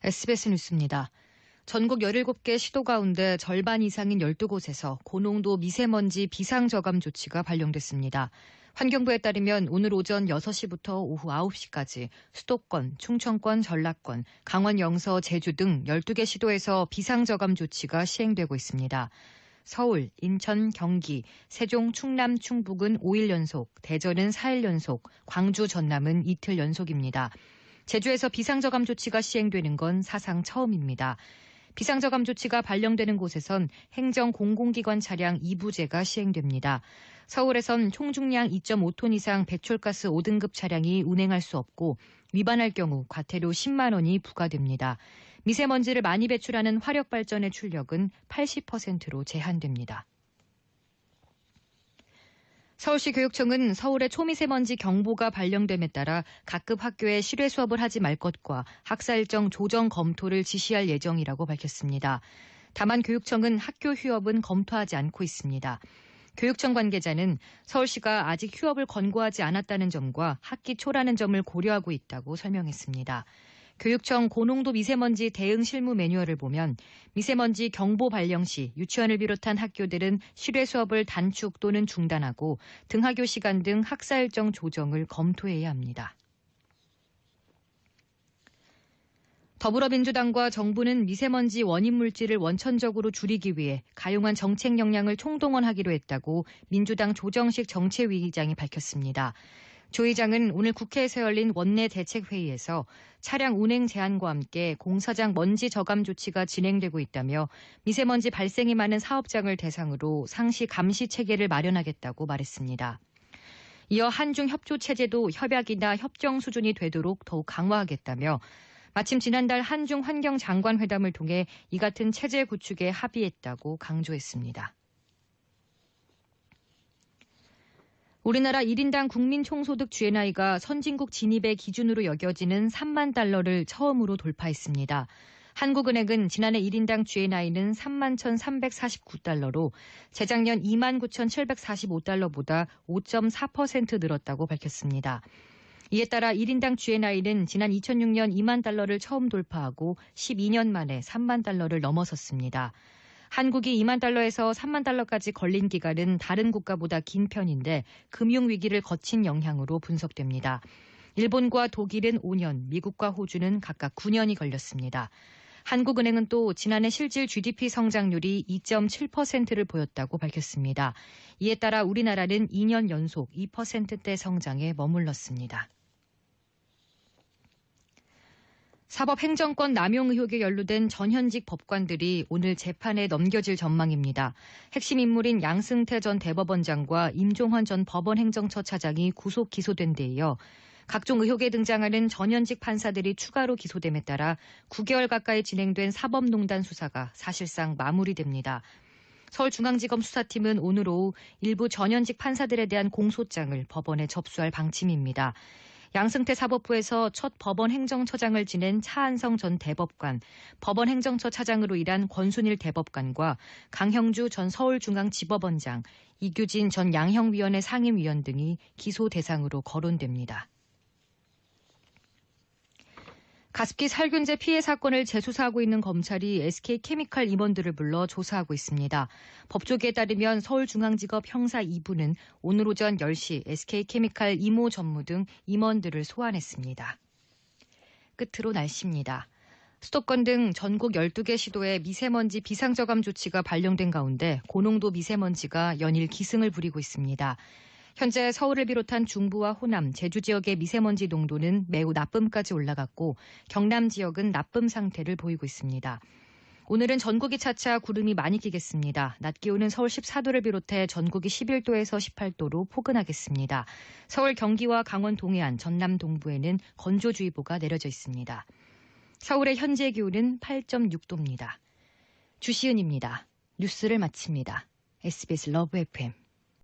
SBS 뉴스입니다. 전국 17개 시도 가운데 절반 이상인 12곳에서 고농도 미세먼지 비상저감 조치가 발령됐습니다. 환경부에 따르면 오늘 오전 6시부터 오후 9시까지 수도권, 충청권, 전라권, 강원 영서, 제주 등 12개 시도에서 비상저감 조치가 시행되고 있습니다. 서울, 인천, 경기, 세종, 충남, 충북은 5일 연속, 대전은 4일 연속, 광주, 전남은 이틀 연속입니다. 제주에서 비상저감 조치가 시행되는 건 사상 처음입니다. 비상저감 조치가 발령되는 곳에선 행정 공공기관 차량 2부제가 시행됩니다. 서울에선 총중량 2.5톤 이상 배출가스 5등급 차량이 운행할 수 없고 위반할 경우 과태료 10만 원이 부과됩니다. 미세먼지를 많이 배출하는 화력발전의 출력은 80%로 제한됩니다. 서울시 교육청은 서울의 초미세먼지 경보가 발령됨에 따라 각급 학교에 실외 수업을 하지 말 것과 학사 일정 조정 검토를 지시할 예정이라고 밝혔습니다. 다만 교육청은 학교 휴업은 검토하지 않고 있습니다. 교육청 관계자는 서울시가 아직 휴업을 권고하지 않았다는 점과 학기 초라는 점을 고려하고 있다고 설명했습니다. 교육청 고농도 미세먼지 대응 실무 매뉴얼을 보면 미세먼지 경보 발령 시 유치원을 비롯한 학교들은 실외 수업을 단축 또는 중단하고 등하교 시간 등 학사 일정 조정을 검토해야 합니다. 더불어민주당과 정부는 미세먼지 원인 물질을 원천적으로 줄이기 위해 가용한 정책 역량을 총동원하기로 했다고 민주당 조정식 정책위의장이 밝혔습니다. 조 의장은 오늘 국회에서 열린 원내 대책회의에서 차량 운행 제한과 함께 공사장 먼지 저감 조치가 진행되고 있다며 미세먼지 발생이 많은 사업장을 대상으로 상시 감시 체계를 마련하겠다고 말했습니다. 이어 한중 협조 체제도 협약이나 협정 수준이 되도록 더욱 강화하겠다며 마침 지난달 한중 환경장관 회담을 통해 이 같은 체제 구축에 합의했다고 강조했습니다. 우리나라 1인당 국민 총소득 GNI가 선진국 진입의 기준으로 여겨지는 3만 달러를 처음으로 돌파했습니다. 한국은행은 지난해 1인당 GNI는 3만 1,349달러로 재작년 2만 9,745달러보다 5.4% 늘었다고 밝혔습니다. 이에 따라 1인당 GNI는 지난 2006년 2만 달러를 처음 돌파하고 12년 만에 3만 달러를 넘어섰습니다. 한국이 2만 달러에서 3만 달러까지 걸린 기간은 다른 국가보다 긴 편인데 금융위기를 거친 영향으로 분석됩니다. 일본과 독일은 5년, 미국과 호주는 각각 9년이 걸렸습니다. 한국은행은 또 지난해 실질 GDP 성장률이 2.7%를 보였다고 밝혔습니다. 이에 따라 우리나라는 2년 연속 2%대 성장에 머물렀습니다. 사법행정권 남용 의혹에 연루된 전현직 법관들이 오늘 재판에 넘겨질 전망입니다. 핵심 인물인 양승태 전 대법원장과 임종환 전 법원행정처 차장이 구속 기소된 데 이어 각종 의혹에 등장하는 전현직 판사들이 추가로 기소됨에 따라 9개월 가까이 진행된 사법농단 수사가 사실상 마무리됩니다. 서울중앙지검 수사팀은 오늘 오후 일부 전현직 판사들에 대한 공소장을 법원에 접수할 방침입니다. 양승태 사법부에서 첫 법원행정처장을 지낸 차한성 전 대법관, 법원행정처 차장으로 일한 권순일 대법관과 강형주 전 서울중앙지법원장, 이규진 전 양형위원회 상임위원 등이 기소 대상으로 거론됩니다. 가습기 살균제 피해 사건을 재수사하고 있는 검찰이 SK케미칼 임원들을 불러 조사하고 있습니다. 법조계에 따르면 서울중앙지법 형사 2부는 오늘 오전 10시 SK케미칼 이모 전무 등 임원들을 소환했습니다. 끝으로 날씨입니다. 수도권 등 전국 12개 시도에 미세먼지 비상저감 조치가 발령된 가운데 고농도 미세먼지가 연일 기승을 부리고 있습니다. 현재 서울을 비롯한 중부와 호남, 제주 지역의 미세먼지 농도는 매우 나쁨까지 올라갔고 경남 지역은 나쁨 상태를 보이고 있습니다. 오늘은 전국이 차차 구름이 많이 끼겠습니다. 낮 기온은 서울 14도를 비롯해 전국이 11도에서 18도로 포근하겠습니다. 서울 경기와 강원 동해안, 전남 동부에는 건조주의보가 내려져 있습니다. 서울의 현재 기온은 8.6도입니다. 주시은입니다. 뉴스를 마칩니다. SBS 러브 FM